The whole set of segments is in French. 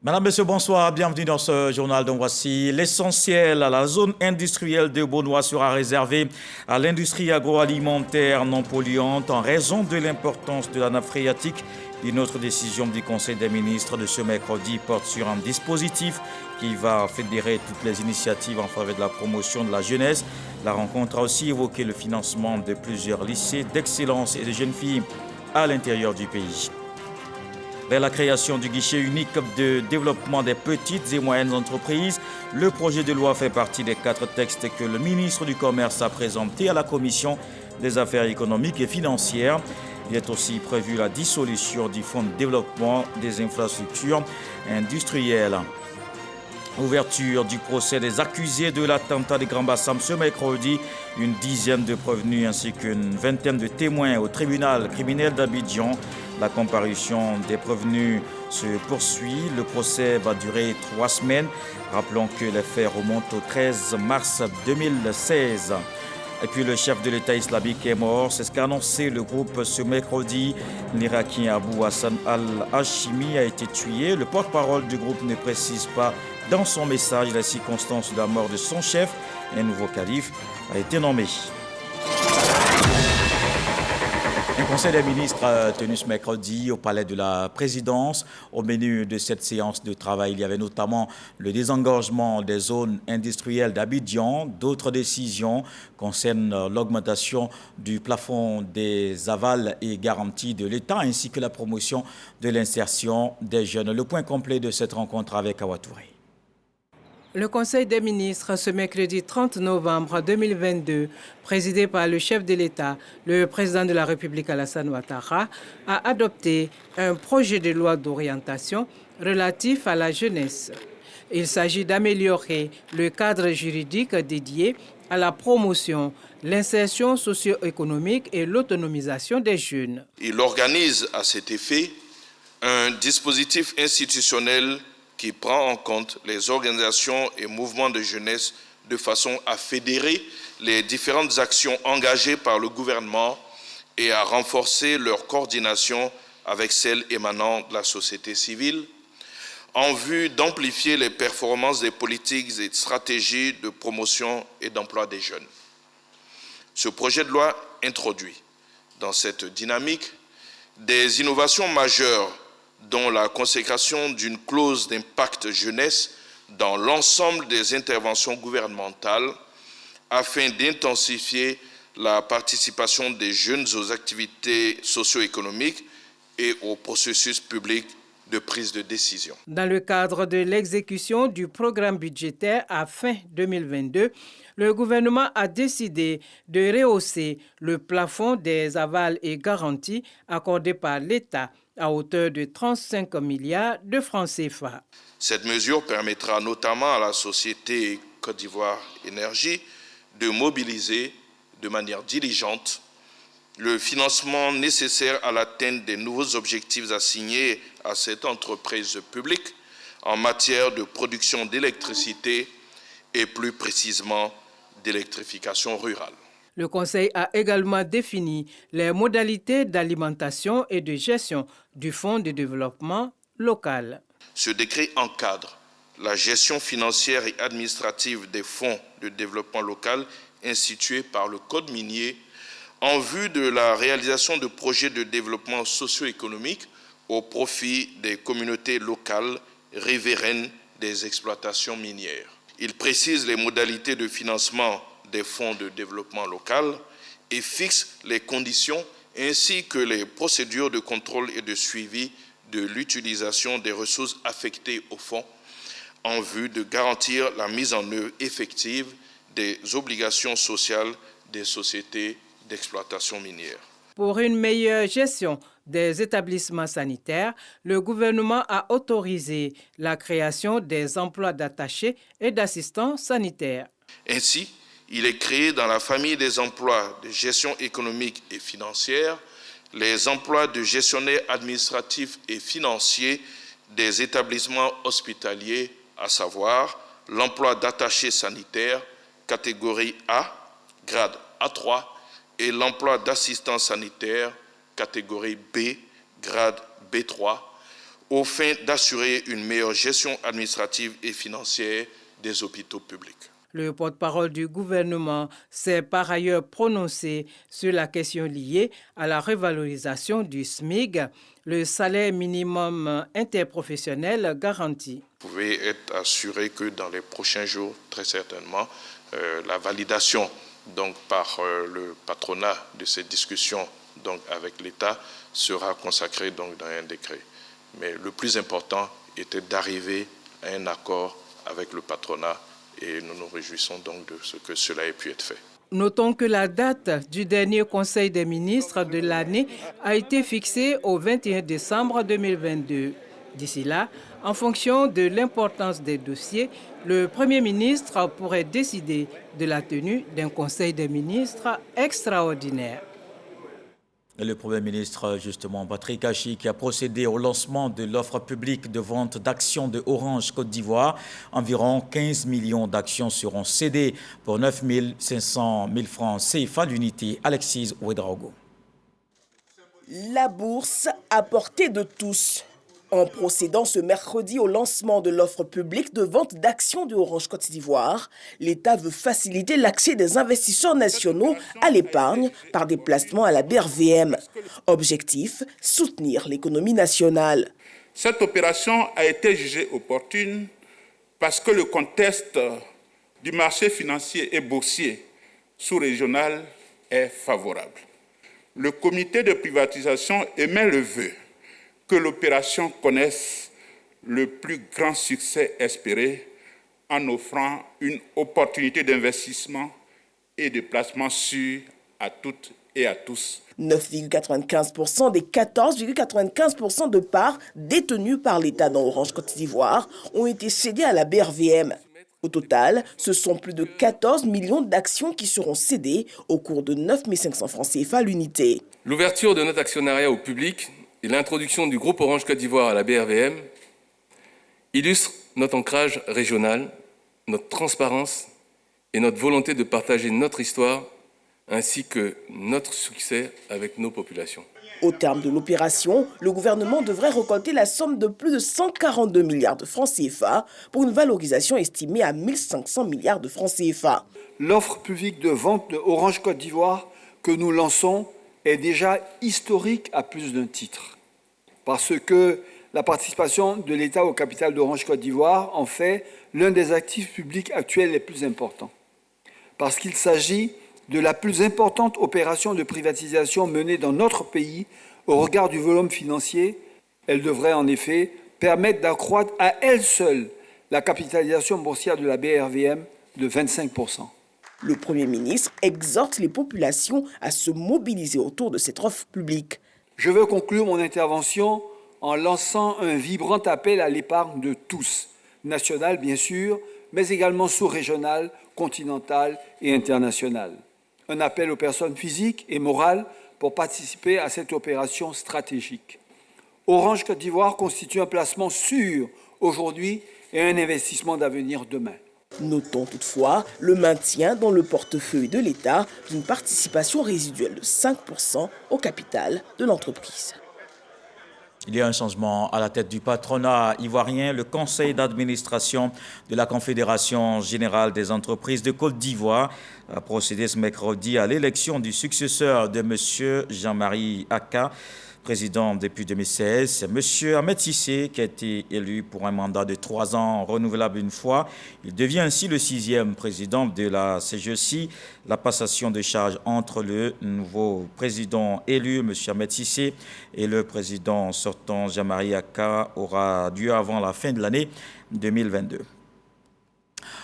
Madame, Monsieur, bonsoir. Bienvenue dans ce journal. Donc voici l'essentiel. La zone industrielle de Beaunois sera réservée à l'industrie agroalimentaire non polluante en raison de l'importance de la nappe phréatique. Une autre décision du Conseil des ministres de ce mercredi porte sur un dispositif qui va fédérer toutes les initiatives en faveur de la promotion de la jeunesse. La rencontre a aussi évoqué le financement de plusieurs lycées d'excellence et de jeunes filles à l'intérieur du pays. Vers la création du guichet unique de développement des petites et moyennes entreprises, le projet de loi fait partie des 4 textes que le ministre du Commerce a présentés à la Commission des affaires économiques et financières. Il est aussi prévu la dissolution du Fonds de développement des infrastructures industrielles. Ouverture du procès des accusés de l'attentat de Grand Bassam ce mercredi. Une dizaine de prévenus ainsi qu'une vingtaine de témoins au tribunal criminel d'Abidjan. La comparution des prévenus se poursuit. Le procès va durer 3 semaines. Rappelons que les faits remontent au 13 mars 2016. Et puis le chef de l'État islamique est mort. C'est ce qu'a annoncé le groupe ce mercredi. L'Irakien Abou Hassan al-Hashimi a été tué. Le porte-parole du groupe ne précise pas dans son message les circonstances de la mort de son chef. Un nouveau calife a été nommé. Un conseil des ministres a tenu ce mercredi au palais de la présidence. Au menu de cette séance de travail, il y avait notamment le désengorgement des zones industrielles d'Abidjan. D'autres décisions concernent l'augmentation du plafond des avals et garanties de l'État ainsi que la promotion de l'insertion des jeunes. Le point complet de cette rencontre avec Awa Touré. Le Conseil des ministres, ce mercredi 30 novembre 2022, présidé par le chef de l'État, le président de la République Alassane Ouattara, a adopté un projet de loi d'orientation relatif à la jeunesse. Il s'agit d'améliorer le cadre juridique dédié à la promotion, l'insertion socio-économique et l'autonomisation des jeunes. Il organise à cet effet un dispositif institutionnel qui prend en compte les organisations et mouvements de jeunesse de façon à fédérer les différentes actions engagées par le gouvernement et à renforcer leur coordination avec celles émanant de la société civile, en vue d'amplifier les performances des politiques et stratégies de promotion et d'emploi des jeunes. Ce projet de loi introduit dans cette dynamique des innovations majeures dont la consécration d'une clause d'impact jeunesse dans l'ensemble des interventions gouvernementales afin d'intensifier la participation des jeunes aux activités socio-économiques et au processus public de prise de décision. Dans le cadre de l'exécution du programme budgétaire à fin 2022, le gouvernement a décidé de rehausser le plafond des avals et garanties accordés par l'État à hauteur de 35 milliards de francs CFA. Cette mesure permettra notamment à la société Côte d'Ivoire Énergie de mobiliser de manière diligente le financement nécessaire à l'atteinte des nouveaux objectifs assignés à cette entreprise publique en matière de production d'électricité et plus précisément d'électrification rurale. Le Conseil a également défini les modalités d'alimentation et de gestion du Fonds de développement local. Ce décret encadre la gestion financière et administrative des fonds de développement local institués par le Code minier en vue de la réalisation de projets de développement socio-économique au profit des communautés locales riveraines des exploitations minières. Il précise les modalités de financement des fonds de développement local et fixe les conditions ainsi que les procédures de contrôle et de suivi de l'utilisation des ressources affectées au fonds en vue de garantir la mise en œuvre effective des obligations sociales des sociétés d'exploitation minière. Pour une meilleure gestion des établissements sanitaires, le gouvernement a autorisé la création des emplois d'attachés et d'assistants sanitaires. Ainsi, il est créé dans la famille des emplois de gestion économique et financière les emplois de gestionnaires administratifs et financiers des établissements hospitaliers, à savoir l'emploi d'attaché sanitaire catégorie A, grade A3, et l'emploi d'assistant sanitaire catégorie B, grade B3, aux fins d'assurer une meilleure gestion administrative et financière des hôpitaux publics. Le porte-parole du gouvernement s'est par ailleurs prononcé sur la question liée à la revalorisation du SMIC, le salaire minimum interprofessionnel garanti. Vous pouvez être assuré que dans les prochains jours, très certainement, la validation donc, par le patronat de cette discussion donc, avec l'État sera consacrée donc, dans un décret. Mais le plus important était d'arriver à un accord avec le patronat et nous nous réjouissons donc de ce que cela ait pu être fait. Notons que la date du dernier Conseil des ministres de l'année a été fixée au 21 décembre 2022. D'ici là, en fonction de l'importance des dossiers, le Premier ministre pourrait décider de la tenue d'un Conseil des ministres extraordinaire. Le Premier ministre, justement, Patrick Achi, qui a procédé au lancement de l'offre publique de vente d'actions de Orange Côte d'Ivoire. Environ 15 millions d'actions seront cédées pour 9 500 000 francs CFA l'unité. Alexis Ouedraogo. La bourse à portée de tous. En procédant ce mercredi au lancement de l'offre publique de vente d'actions de Orange Côte d'Ivoire, l'État veut faciliter l'accès des investisseurs nationaux à l'épargne par des placements à la BRVM. Objectif, soutenir l'économie nationale. Cette opération a été jugée opportune parce que le contexte du marché financier et boursier sous-régional est favorable. Le comité de privatisation émet le vœu que l'opération connaisse le plus grand succès espéré en offrant une opportunité d'investissement et de placement sûr à toutes et à tous. 9,95% des 14,95% de parts détenues par l'État dans Orange Côte d'Ivoire ont été cédées à la BRVM. Au total, ce sont plus de 14 millions d'actions qui seront cédées au cours de 9 500 francs CFA l'unité. L'ouverture de notre actionnariat au public et l'introduction du groupe Orange Côte d'Ivoire à la BRVM illustrent notre ancrage régional, notre transparence et notre volonté de partager notre histoire ainsi que notre succès avec nos populations. Au terme de l'opération, le gouvernement devrait récolter la somme de plus de 142 milliards de francs CFA pour une valorisation estimée à 1 500 milliards de francs CFA. L'offre publique de vente de Orange Côte d'Ivoire que nous lançons est déjà historique à plus d'un titre. Parce que la participation de l'État au capital d'Orange Côte d'Ivoire en fait l'un des actifs publics actuels les plus importants. Parce qu'il s'agit de la plus importante opération de privatisation menée dans notre pays au regard du volume financier. Elle devrait en effet permettre d'accroître à elle seule la capitalisation boursière de la BRVM de 25%. Le Premier ministre exhorte les populations à se mobiliser autour de cette offre publique. Je veux conclure mon intervention en lançant un vibrant appel à l'épargne de tous, national bien sûr, mais également sous-régional, continental et international. Un appel aux personnes physiques et morales pour participer à cette opération stratégique. Orange Côte d'Ivoire constitue un placement sûr aujourd'hui et un investissement d'avenir demain. Notons toutefois le maintien dans le portefeuille de l'État d'une participation résiduelle de 5% au capital de l'entreprise. Il y a un changement à la tête du patronat ivoirien. Le conseil d'administration de la Confédération générale des entreprises de Côte d'Ivoire a procédé ce mercredi à l'élection du successeur de M. Jean-Marie Akka, président depuis 2016. M. Ahmed Cissé, qui a été élu pour un mandat de 3 ans renouvelable une fois. Il devient ainsi le 6e président de la CGECI. La passation de charge entre le nouveau président élu, M. Ahmed Cissé, et le président sortant, Jean-Marie Akka, aura lieu avant la fin de l'année 2022.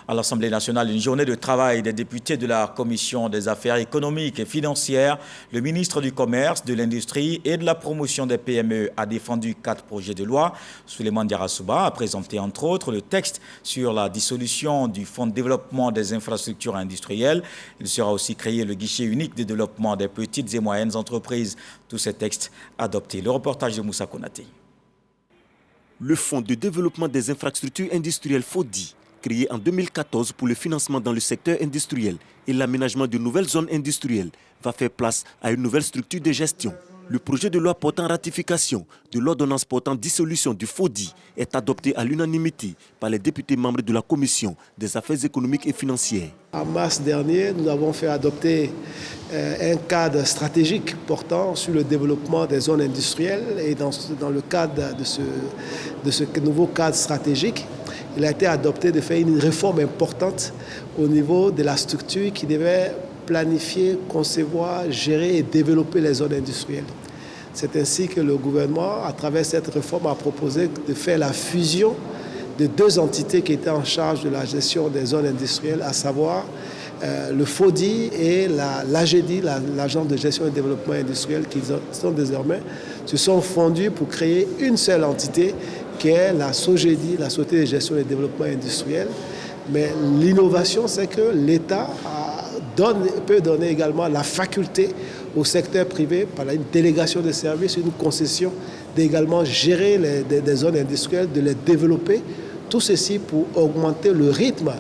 À l'Assemblée nationale, une journée de travail des députés de la Commission des affaires économiques et financières. Le ministre du Commerce, de l'Industrie et de la promotion des PME a défendu 4 projets de loi. Souleymane Diarra a présenté entre autres le texte sur la dissolution du Fonds de développement des infrastructures industrielles. Il sera aussi créé le guichet unique de développement des petites et moyennes entreprises. Tous ces textes adoptés. Le reportage de Moussa Konaté. Le Fonds de développement des infrastructures industrielles FODI, créé en 2014 pour le financement dans le secteur industriel et l'aménagement de nouvelles zones industrielles, va faire place à une nouvelle structure de gestion. Le projet de loi portant ratification de l'ordonnance portant dissolution du FODI est adopté à l'unanimité par les députés membres de la Commission des affaires économiques et financières. En mars dernier, nous avons fait adopter un cadre stratégique portant sur le développement des zones industrielles. Et dans le cadre de ce nouveau cadre stratégique, il a été adopté de faire une réforme importante au niveau de la structure qui devait planifier, concevoir, gérer et développer les zones industrielles. C'est ainsi que le gouvernement, à travers cette réforme, a proposé de faire la fusion de deux entités qui étaient en charge de la gestion des zones industrielles, à savoir le FODI et l'AGEDI, l'Agence de gestion et développement industriel, qui se sont fondus pour créer une seule entité qui est la SOGEDI, la Société de gestion et développement industriel. Mais l'innovation, c'est que l'État peut donner également la faculté au secteur privé, par une délégation de services, une concession, d'également gérer des zones industrielles, de les développer. Tout ceci pour augmenter le rythme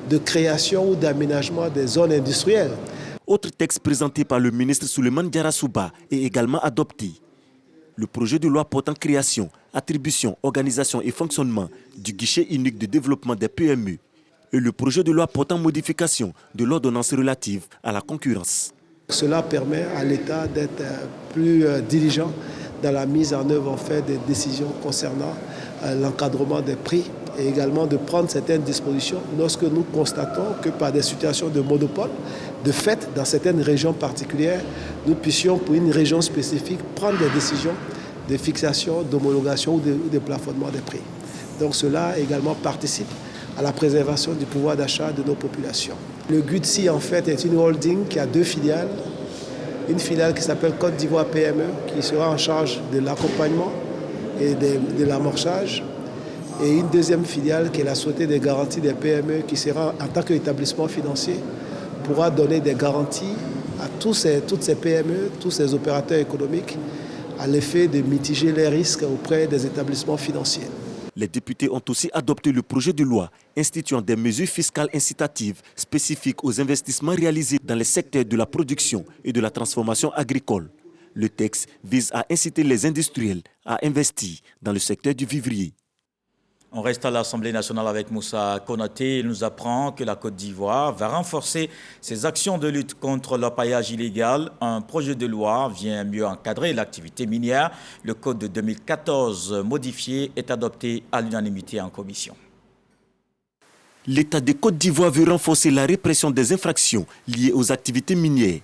de création ou d'aménagement des zones industrielles. Autre texte présenté par le ministre Souleymane Diarra Souba est également adopté. Le projet de loi portant création, attribution, organisation et fonctionnement du guichet unique de développement des PME et le projet de loi portant modification de l'ordonnance relative à la concurrence. Cela permet à l'État d'être plus diligent dans la mise en œuvre des décisions concernant l'encadrement des prix et également de prendre certaines dispositions lorsque nous constatons que par des situations de monopole, de fait, dans certaines régions particulières, nous puissions pour une région spécifique prendre des décisions de fixation, d'homologation ou de plafonnement des prix. Donc cela également participe à la préservation du pouvoir d'achat de nos populations. Le GUDSI, en fait, est une holding qui a deux filiales. Une filiale qui s'appelle Côte d'Ivoire PME, qui sera en charge de l'accompagnement et de l'amorçage. Et une deuxième filiale qui est la Société des garanties des PME, qui sera, en tant qu'établissement financier, pourra donner des garanties à toutes ces PME, tous ces opérateurs économiques, à l'effet de mitiger les risques auprès des établissements financiers. Les députés ont aussi adopté le projet de loi instituant des mesures fiscales incitatives spécifiques aux investissements réalisés dans les secteurs de la production et de la transformation agricole. Le texte vise à inciter les industriels à investir dans le secteur du vivrier. On reste à l'Assemblée nationale avec Moussa Konaté. Il nous apprend que la Côte d'Ivoire va renforcer ses actions de lutte contre l'orpaillage illégal. Un projet de loi vient mieux encadrer l'activité minière. Le code de 2014 modifié est adopté à l'unanimité en commission. L'État de Côte d'Ivoire veut renforcer la répression des infractions liées aux activités minières.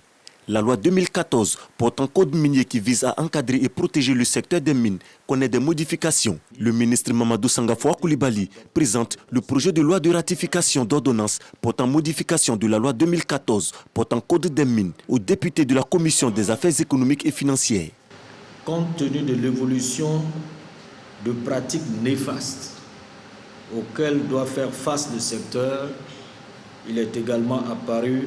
La loi 2014 portant code minier qui vise à encadrer et protéger le secteur des mines connaît des modifications. Le ministre Mamadou Sangafoua Koulibaly présente le projet de loi de ratification d'ordonnance portant modification de la loi 2014 portant code des mines aux députés de la Commission des affaires économiques et financières. Compte tenu de l'évolution de pratiques néfastes auxquelles doit faire face le secteur, il est également apparu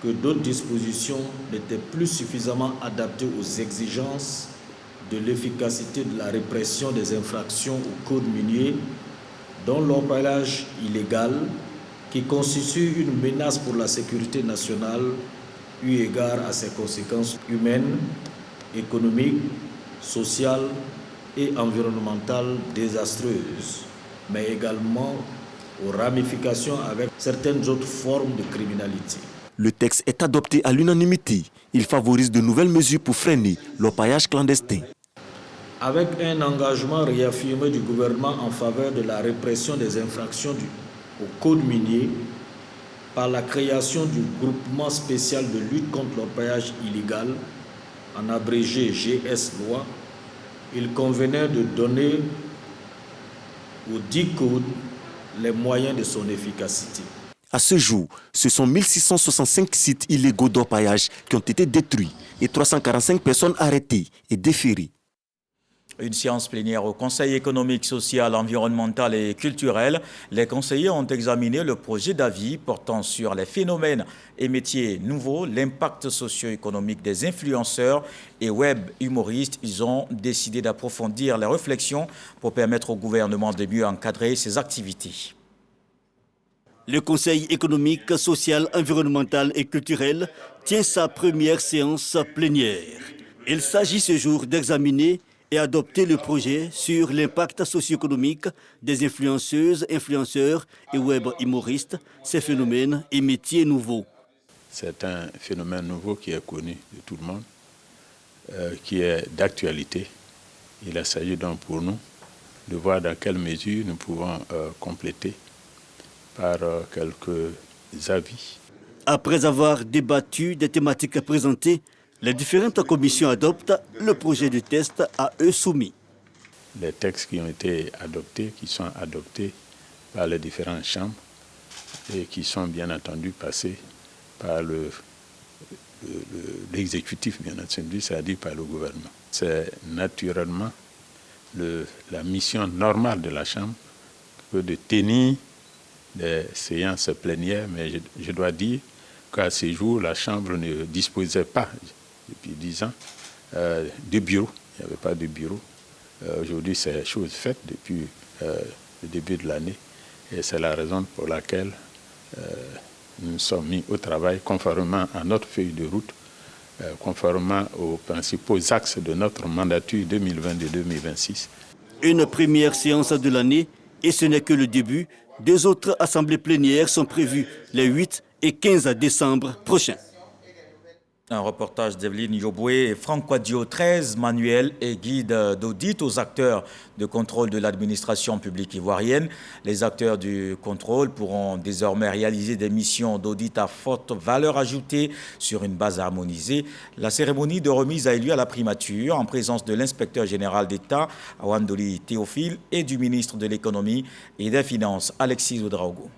que d'autres dispositions n'étaient plus suffisamment adaptées aux exigences de l'efficacité de la répression des infractions au code minier, dont l'orpaillage illégal, qui constitue une menace pour la sécurité nationale, eu égard à ses conséquences humaines, économiques, sociales et environnementales désastreuses, mais également aux ramifications avec certaines autres formes de criminalité. Le texte est adopté à l'unanimité. Il favorise de nouvelles mesures pour freiner l'orpaillage clandestin. Avec un engagement réaffirmé du gouvernement en faveur de la répression des infractions au code minier, par la création du groupement spécial de lutte contre l'orpaillage illégal, en abrégé GS-Loi, il convenait de donner aux 10 codes les moyens de son efficacité. À ce jour, ce sont 1665 sites illégaux d'orpaillage qui ont été détruits et 345 personnes arrêtées et déférées. Une séance plénière au Conseil économique, social, environnemental et culturel. Les conseillers ont examiné le projet d'avis portant sur les phénomènes et métiers nouveaux, l'impact socio-économique des influenceurs et web humoristes. Ils ont décidé d'approfondir les réflexions pour permettre au gouvernement de mieux encadrer ses activités. Le Conseil économique, social, environnemental et culturel tient sa première séance plénière. Il s'agit ce jour d'examiner et adopter le projet sur l'impact socio-économique des influenceuses, influenceurs et web humoristes, ces phénomènes et métiers nouveaux. C'est un phénomène nouveau qui est connu de tout le monde, qui est d'actualité. Il s'agit donc pour nous de voir dans quelle mesure nous pouvons compléter par quelques avis. Après avoir débattu des thématiques présentées, les différentes commissions adoptent le projet de test à eux soumis. Les textes qui ont été adoptés, qui sont adoptés par les différentes chambres et qui sont bien entendu passés par l'exécutif, bien entendu, c'est-à-dire par le gouvernement. C'est naturellement la mission normale de la Chambre que de tenir des séances plénières, mais je dois dire qu'à ce jour, la Chambre ne disposait pas, depuis 10 ans, de bureau. Il n'y avait pas de bureau. Aujourd'hui, c'est chose faite depuis le début de l'année. Et c'est la raison pour laquelle nous nous sommes mis au travail conformément à notre feuille de route, conformément aux principaux axes de notre mandature 2022-2026. Une première séance de l'année, et ce n'est que le début. 2 autres assemblées plénières sont prévues les 8 et 15 décembre prochains. Un reportage d'Evelyne Yoboué et Franck Quadio, 13 manuels et guides d'audit aux acteurs de contrôle de l'administration publique ivoirienne. Les acteurs du contrôle pourront désormais réaliser des missions d'audit à forte valeur ajoutée sur une base harmonisée. La cérémonie de remise a eu lieu à la primature en présence de l'inspecteur général d'État, Awandoli Théophile, et du ministre de l'Économie et des Finances, Alexis Ouedraogo.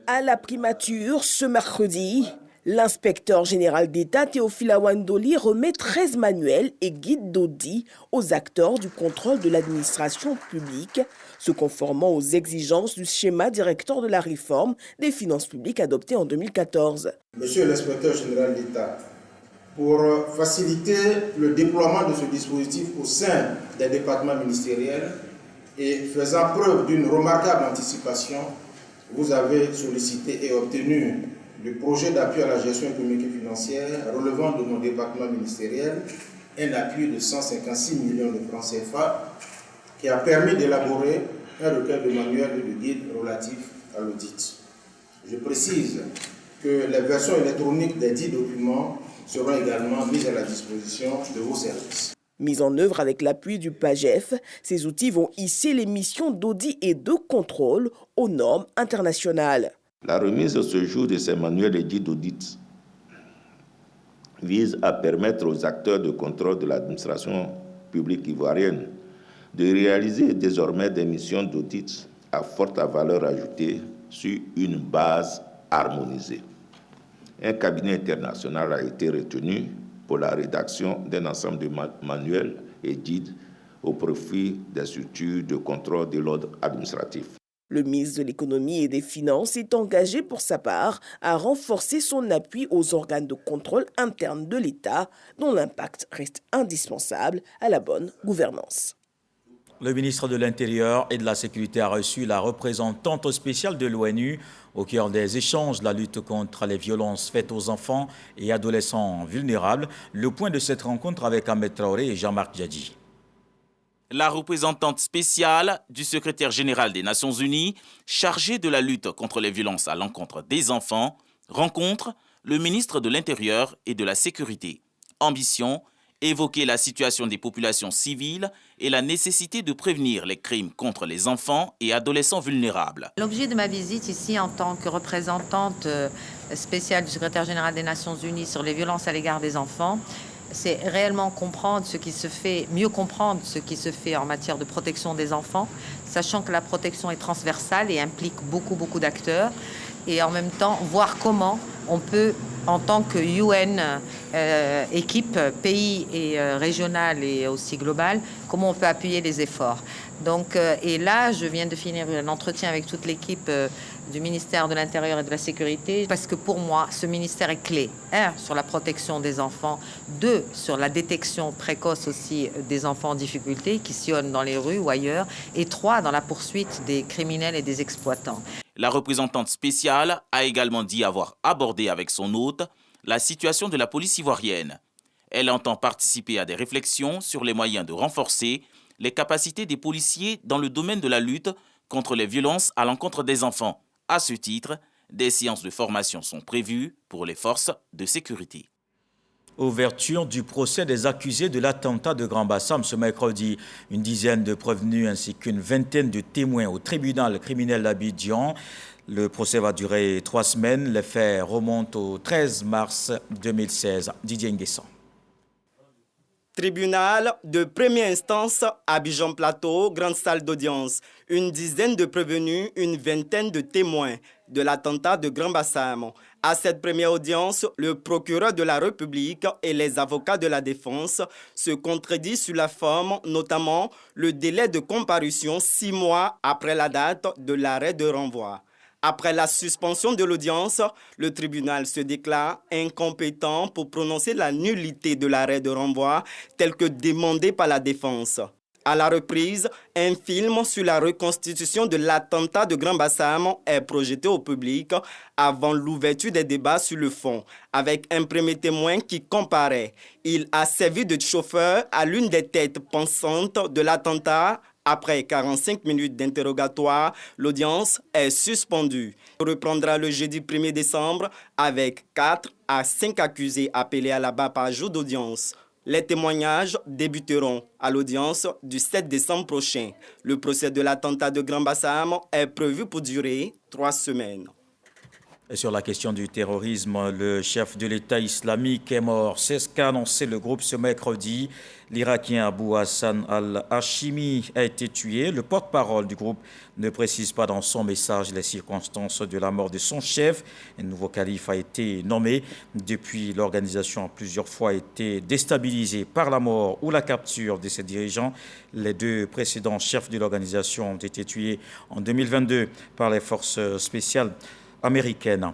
À la primature, ce mercredi, l'inspecteur général d'État Théophile Awandoli remet 13 manuels et guides d'audit aux acteurs du contrôle de l'administration publique, se conformant aux exigences du schéma directeur de la réforme des finances publiques adopté en 2014. Monsieur l'inspecteur général d'État, pour faciliter le déploiement de ce dispositif au sein des départements ministériels et faisant preuve d'une remarquable anticipation, vous avez sollicité et obtenu le projet d'appui à la gestion économique et financière relevant de mon département ministériel, un appui de 156 millions de francs CFA qui a permis d'élaborer un recueil de manuels et de guides relatifs à l'audit. Je précise que les versions électroniques des 10 documents seront également mises à la disposition de vos services. Mis en œuvre avec l'appui du PAGEF, ces outils vont hisser les missions d'audit et de contrôle aux normes internationales. La remise ce jour de ces manuels et guides d'audit vise à permettre aux acteurs de contrôle de l'administration publique ivoirienne de réaliser désormais des missions d'audit à forte valeur ajoutée sur une base harmonisée. Un cabinet international a été retenu pour la rédaction d'un ensemble de manuels et guides au profit des structures de contrôle de l'ordre administratif. Le ministre de l'Économie et des Finances est engagé pour sa part à renforcer son appui aux organes de contrôle interne de l'État, dont l'impact reste indispensable à la bonne gouvernance. Le ministre de l'Intérieur et de la Sécurité a reçu la représentante spéciale de l'ONU au cœur des échanges de la lutte contre les violences faites aux enfants et adolescents vulnérables. Le point de cette rencontre avec Ahmed Traoré et Jean-Marc Djadji. La représentante spéciale du secrétaire général des Nations Unies, chargée de la lutte contre les violences à l'encontre des enfants, rencontre le ministre de l'Intérieur et de la Sécurité. Ambition, évoquer la situation des populations civiles et la nécessité de prévenir les crimes contre les enfants et adolescents vulnérables. L'objet de ma visite ici en tant que représentante spéciale du secrétaire général des Nations Unies sur les violences à l'égard des enfants, c'est réellement comprendre ce qui se fait, mieux comprendre ce qui se fait en matière de protection des enfants, sachant que la protection est transversale et implique beaucoup d'acteurs, et en même temps voir comment on peut, en tant que UN, équipe, pays et régionale et aussi globale, comment on peut appuyer les efforts. Donc, et là, je viens de finir un entretien avec toute l'équipe du ministère de l'Intérieur et de la Sécurité, parce que pour moi, ce ministère est clé. 1, sur la protection des enfants. 2, sur la détection précoce aussi des enfants en difficulté qui sillonnent dans les rues ou ailleurs. Et 3, dans la poursuite des criminels et des exploitants. La représentante spéciale a également dit avoir abordé avec son hôte la situation de la police ivoirienne. Elle entend participer à des réflexions sur les moyens de renforcer les capacités des policiers dans le domaine de la lutte contre les violences à l'encontre des enfants. À ce titre, des séances de formation sont prévues pour les forces de sécurité. Ouverture du procès des accusés de l'attentat de Grand Bassam ce mercredi. Une dizaine de prévenus ainsi qu'une vingtaine de témoins au tribunal criminel d'Abidjan. Le procès va durer 3 semaines. Les faits remontent au 13 mars 2016. Didier Nguessan. Tribunal de première instance, Abidjan Plateau, grande salle d'audience. Une dizaine de prévenus, une vingtaine de témoins de l'attentat de Grand Bassam. À cette première audience, le procureur de la République et les avocats de la défense se contredisent sur la forme, notamment le délai de comparution 6 mois après la date de l'arrêt de renvoi. Après la suspension de l'audience, le tribunal se déclare incompétent pour prononcer la nullité de l'arrêt de renvoi tel que demandé par la défense. À la reprise, un film sur la reconstitution de l'attentat de Grand Bassam est projeté au public avant l'ouverture des débats sur le fond, avec un premier témoin qui comparaît. Il a servi de chauffeur à l'une des têtes pensantes de l'attentat. Après 45 minutes d'interrogatoire, l'audience est suspendue. Elle reprendra le jeudi 1er décembre avec 4 à 5 accusés appelés à la barre par jour d'audience. Les témoignages débuteront à l'audience du 7 décembre prochain. Le procès de l'attentat de Grand Bassam est prévu pour durer 3 semaines. Et sur la question du terrorisme, le chef de l'État islamique est mort. C'est ce qu'a annoncé le groupe ce mercredi. L'Irakien Abou Hassan al-Hashimi a été tué. Le porte-parole du groupe ne précise pas dans son message les circonstances de la mort de son chef. Un nouveau calife a été nommé. Depuis, l'organisation a plusieurs fois été déstabilisée par la mort ou la capture de ses dirigeants. Les 2 précédents chefs de l'organisation ont été tués en 2022 par les forces spéciales américaine.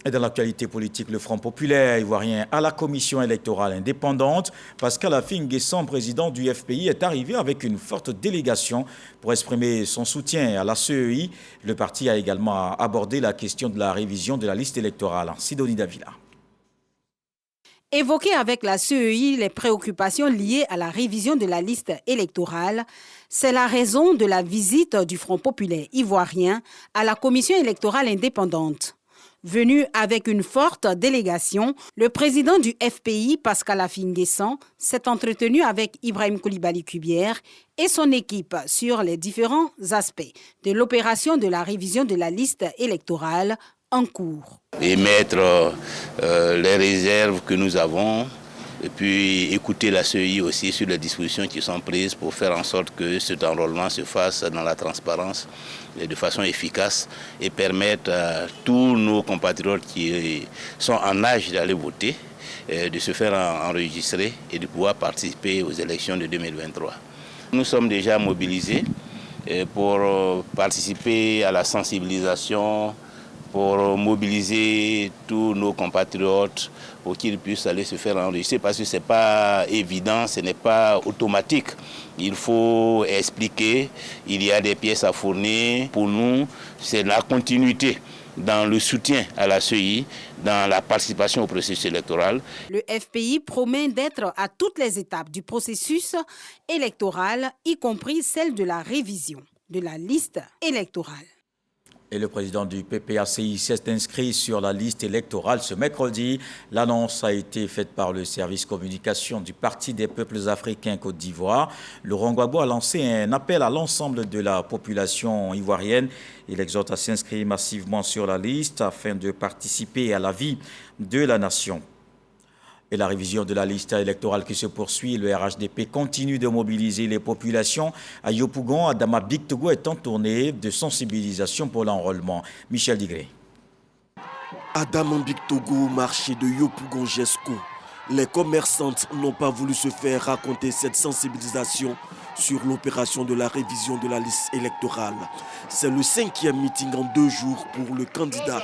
Et dans l'actualité politique, le Front populaire ivoirien à la commission électorale indépendante, Pascal Affi N'Guessan, président du FPI, est arrivé avec une forte délégation pour exprimer son soutien à la CEI. Le parti a également abordé la question de la révision de la liste électorale. Sidonie Davila. Évoquer avec la CEI les préoccupations liées à la révision de la liste électorale, c'est la raison de la visite du Front populaire ivoirien à la commission électorale indépendante. Venu avec une forte délégation, le président du FPI, Pascal Affi N'Guessan, s'est entretenu avec Ibrahim Coulibaly Kubière et son équipe sur les différents aspects de l'opération de la révision de la liste électorale en cours. Émettre les réserves que nous avons et puis écouter la CEI aussi sur les dispositions qui sont prises pour faire en sorte que cet enrôlement se fasse dans la transparence et de façon efficace et permettre à tous nos compatriotes qui sont en âge d'aller voter de se faire enregistrer et de pouvoir participer aux élections de 2023. Nous sommes déjà mobilisés pour participer à la sensibilisation, pour mobiliser tous nos compatriotes pour qu'ils puissent aller se faire enregistrer parce que ce n'est pas évident, ce n'est pas automatique. Il faut expliquer, il y a des pièces à fournir. Pour nous, c'est la continuité dans le soutien à la CEI, dans la participation au processus électoral. Le FPI promet d'être à toutes les étapes du processus électoral, y compris celle de la révision de la liste électorale. Et le président du PPACI s'est inscrit sur la liste électorale ce mercredi. L'annonce a été faite par le service communication du Parti des peuples africains Côte d'Ivoire. Laurent Gbagbo a lancé un appel à l'ensemble de la population ivoirienne. Il exhorte à s'inscrire massivement sur la liste afin de participer à la vie de la nation. Et la révision de la liste électorale qui se poursuit, le RHDP continue de mobiliser les populations. À Yopougon, Adama Bictogo est en tournée de sensibilisation pour l'enrôlement. Michel Digré. Adama Bictogo, marché de Yopougon-Jesco. Les commerçantes n'ont pas voulu se faire raconter cette sensibilisation sur l'opération de la révision de la liste électorale. C'est le 5e meeting en 2 jours pour le candidat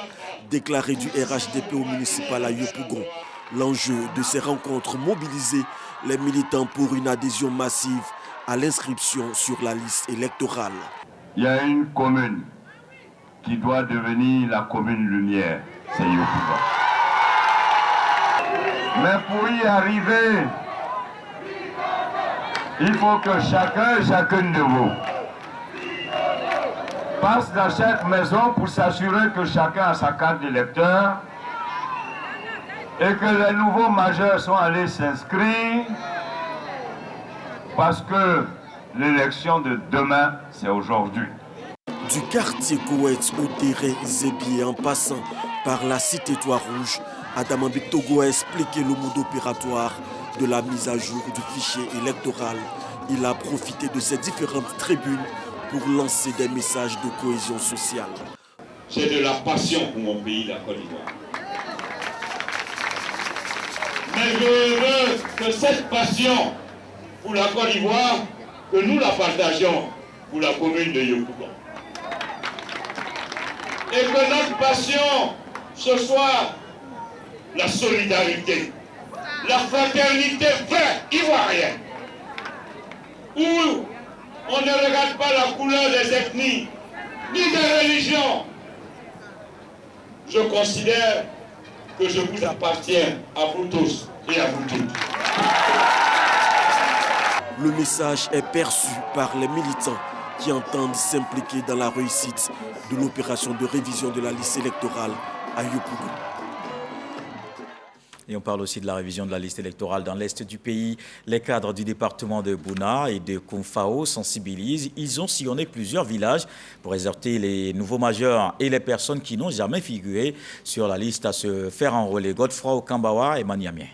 déclaré du RHDP au municipal à Yopougon. L'enjeu de ces rencontres, mobiliser les militants pour une adhésion massive à l'inscription sur la liste électorale. Il y a une commune qui doit devenir la commune lumière, c'est Yopougon. Mais pour y arriver, il faut que chacun et chacune de vous passe dans chaque maison pour s'assurer que chacun a sa carte d'électeur et que les nouveaux majeurs sont allés s'inscrire parce que l'élection de demain, c'est aujourd'hui. Du quartier Goetz au terrain Zébier en passant par la cité Trois-Rouges, Adama Togo a expliqué le mode opératoire de la mise à jour du fichier électoral. Il a profité de ces différentes tribunes pour lancer des messages de cohésion sociale. J'ai de la passion pour mon pays, la Côte d'Ivoire. Mais je veux que cette passion pour la Côte d'Ivoire, que nous la partagions pour la commune de Yopougon. Et que notre passion, ce soit la solidarité, la fraternité vraie ivoirienne, où on ne regarde pas la couleur des ethnies, ni des religions. Je considère que je vous appartiens à vous tous et à vous toutes. Le message est perçu par les militants qui entendent s'impliquer dans la réussite de l'opération de révision de la liste électorale à Yopougon. Et on parle aussi de la révision de la liste électorale dans l'est du pays. Les cadres du département de Bouna et de Koumfao sensibilisent. Ils ont sillonné plusieurs villages pour exhorter les nouveaux majeurs et les personnes qui n'ont jamais figuré sur la liste à se faire enrôler. Godefroy Kambawa et Maniamien.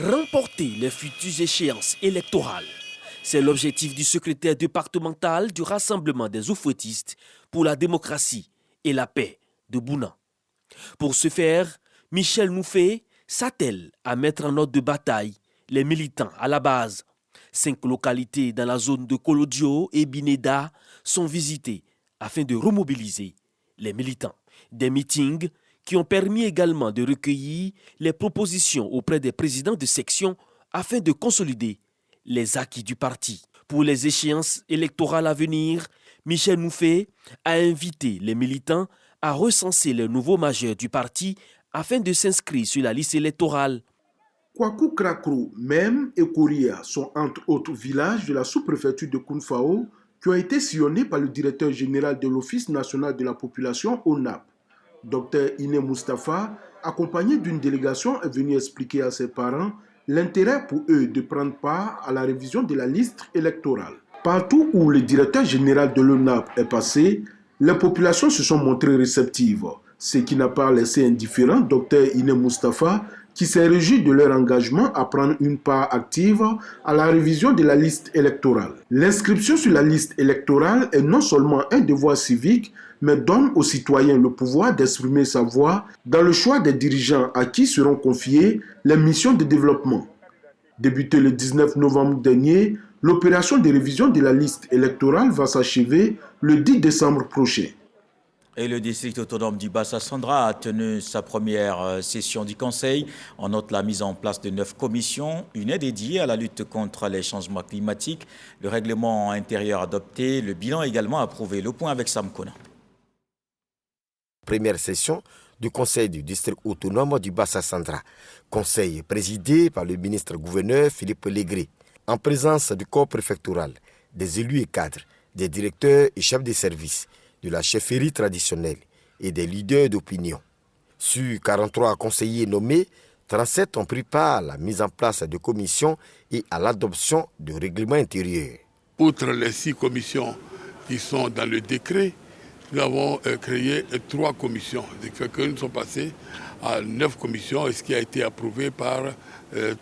Remporter les futures échéances électorales. C'est l'objectif du secrétaire départemental du Rassemblement des Oufouettistes pour la démocratie et la paix de Bouna. Pour ce faire, Michel Noufé s'attelle à mettre en ordre de bataille les militants à la base. 5 localités dans la zone de Kolodio et Bineda sont visitées afin de remobiliser les militants. Des meetings qui ont permis également de recueillir les propositions auprès des présidents de section afin de consolider les acquis du parti. Pour les échéances électorales à venir, Michel Noufé a invité les militants à recenser les nouveaux majeurs du parti afin de s'inscrire sur la liste électorale. Kwaku Krakro, Mem et Kouria sont entre autres villages de la sous-préfecture de Koumfao qui ont été sillonnés par le directeur général de l'Office national de la population ONAP. Dr Iné Moustapha, accompagné d'une délégation, est venu expliquer à ses parents l'intérêt pour eux de prendre part à la révision de la liste électorale. Partout où le directeur général de l'ONAP est passé, les populations se sont montrées réceptives, ce qui n'a pas laissé indifférent Dr Iné Moustapha, qui s'est réjoui de leur engagement à prendre une part active à la révision de la liste électorale. L'inscription sur la liste électorale est non seulement un devoir civique, mais donne aux citoyens le pouvoir d'exprimer sa voix dans le choix des dirigeants à qui seront confiées les missions de développement. Débutée le 19 novembre dernier, l'opération de révision de la liste électorale va s'achever le 10 décembre prochain. Et le district autonome du Bassa-Sandra a tenu sa première session du Conseil. On note la mise en place de 9 commissions. Une est dédiée à la lutte contre les changements climatiques. Le règlement intérieur adopté, le bilan également approuvé. Le point avec Sam Kona. Première session du Conseil du district autonome du Bassa-Sandra. Conseil présidé par le ministre-gouverneur Philippe Légré, en présence du corps préfectoral, des élus et cadres, des directeurs et chefs de service, de la chefferie traditionnelle et des leaders d'opinion. Sur 43 conseillers nommés, 37 ont pris part à la mise en place de commissions et à l'adoption de règlements intérieurs. Outre les 6 commissions qui sont dans le décret, nous avons créé 3 commissions. Nous sommes passés à 9 commissions, ce qui a été approuvé par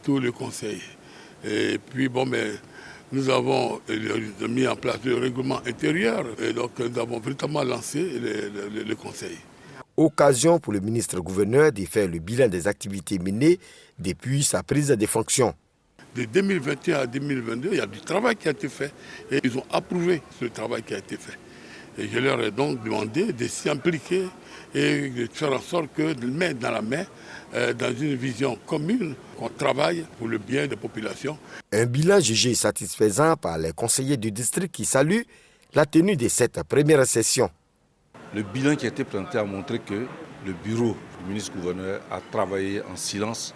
tout le conseil. Et puis, nous avons mis en place le règlement intérieur et donc nous avons véritablement lancé le conseil. Occasion pour le ministre-gouverneur de faire le bilan des activités menées depuis sa prise de fonctions. De 2021 à 2022, il y a du travail qui a été fait et ils ont approuvé ce travail qui a été fait. Et je leur ai donc demandé de s'y impliquer et de faire en sorte que, de main dans la main, dans une vision commune, qu'on travaille pour le bien des populations. Un bilan jugé satisfaisant par les conseillers du district qui saluent la tenue de cette première session. Le bilan qui a été présenté a montré que le bureau le ministre-gouverneur a travaillé en silence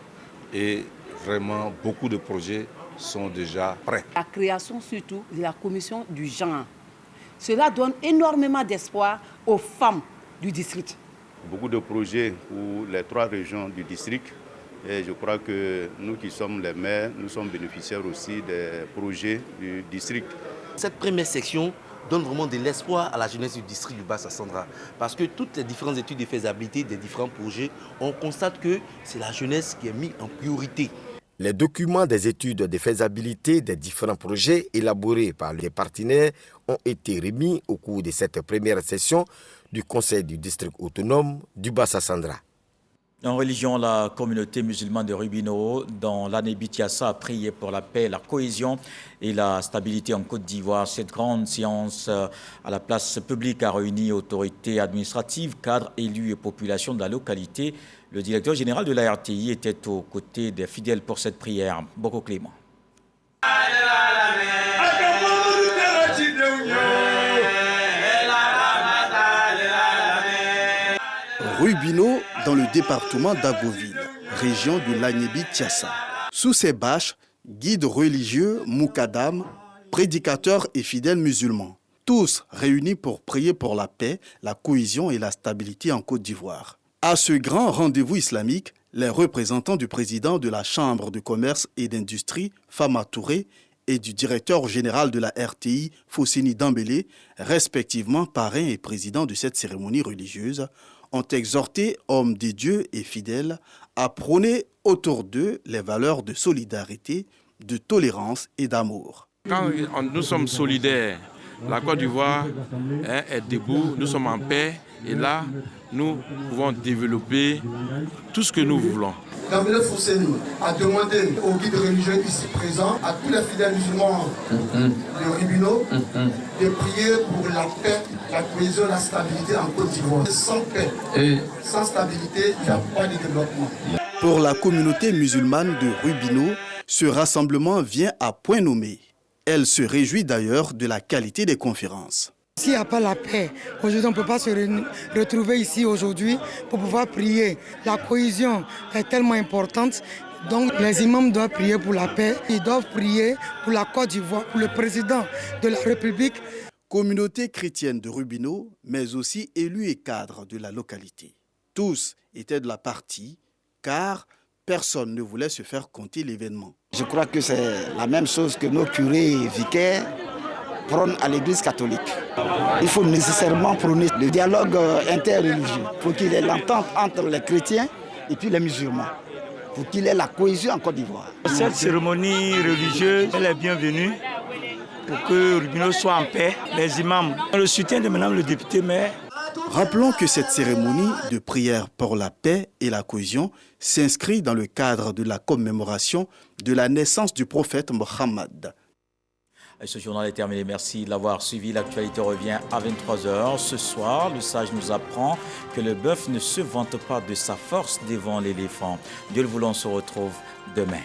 et vraiment beaucoup de projets sont déjà prêts. La création surtout de la commission du genre, cela donne énormément d'espoir aux femmes du district. Beaucoup de projets pour les 3 régions du district et je crois que nous qui sommes les maires, nous sommes bénéficiaires aussi des projets du district. Cette première section donne vraiment de l'espoir à la jeunesse du district du Bassa-Sandra. Parce que toutes les différentes études de faisabilité des différents projets, on constate que c'est la jeunesse qui est mise en priorité. Les documents des études de faisabilité des différents projets élaborés par les partenaires ont été remis au cours de cette première session du Conseil du district autonome du Bassa-Sandra. En religion, la communauté musulmane de Rubino, dans l'année Bitiassa, a prié pour la paix, la cohésion et la stabilité en Côte d'Ivoire. Cette grande séance à la place publique a réuni autorités administratives, cadres, élus et populations de la localité. Le directeur général de la RTI était aux côtés des fidèles pour cette prière. Boko Clément. Rubino, dans le département d'Agoville, région de l'Agnébi-Tiassa. Sous ces bâches, guides religieux, moukadam, prédicateurs et fidèles musulmans, tous réunis pour prier pour la paix, la cohésion et la stabilité en Côte d'Ivoire. À ce grand rendez-vous islamique, les représentants du président de la Chambre de commerce et d'industrie, Fama Touré, et du directeur général de la RTI, Foussini Dambélé, respectivement parrain et président de cette cérémonie religieuse, ont exhorté hommes des dieux et fidèles à prôner autour d'eux les valeurs de solidarité, de tolérance et d'amour. Quand nous sommes solidaires, la Côte d'Ivoire est debout, nous sommes en paix et là, nous pouvons développer tout ce que nous voulons. Dambélé Fousseni a demandé aux guides religieux ici présents, à tous les fidèles musulmans de Rubino, de prier pour la paix, la cohésion, la stabilité en Côte d'Ivoire. Sans paix, sans stabilité, il n'y a pas de développement. Pour la communauté musulmane de Rubino, ce rassemblement vient à point nommé. Elle se réjouit d'ailleurs de la qualité des conférences. S'il n'y a pas la paix, aujourd'hui on ne peut pas se retrouver ici aujourd'hui pour pouvoir prier. La cohésion est tellement importante, donc les imams doivent prier pour la paix, ils doivent prier pour la Côte d'Ivoire, pour le président de la République. Communauté chrétienne de Rubino, mais aussi élus et cadres de la localité. Tous étaient de la partie, car personne ne voulait se faire compter l'événement. Je crois que c'est la même chose que nos curés et vicaires prônent à l'Église catholique. Il faut nécessairement prôner le dialogue interreligieux pour qu'il y ait l'entente entre les chrétiens et puis les musulmans, pour qu'il y ait la cohésion en Côte d'Ivoire. Cette cérémonie religieuse, elle est bienvenue pour que Rubino soit en paix. Les imams ont le soutien de Madame le député maire. Rappelons que cette cérémonie de prière pour la paix et la cohésion s'inscrit dans le cadre de la commémoration de la naissance du prophète Mohammed. Et ce journal est terminé. Merci de l'avoir suivi. L'actualité revient à 23h. Ce soir, le sage nous apprend que le bœuf ne se vante pas de sa force devant l'éléphant. Dieu le voulant, on se retrouve demain.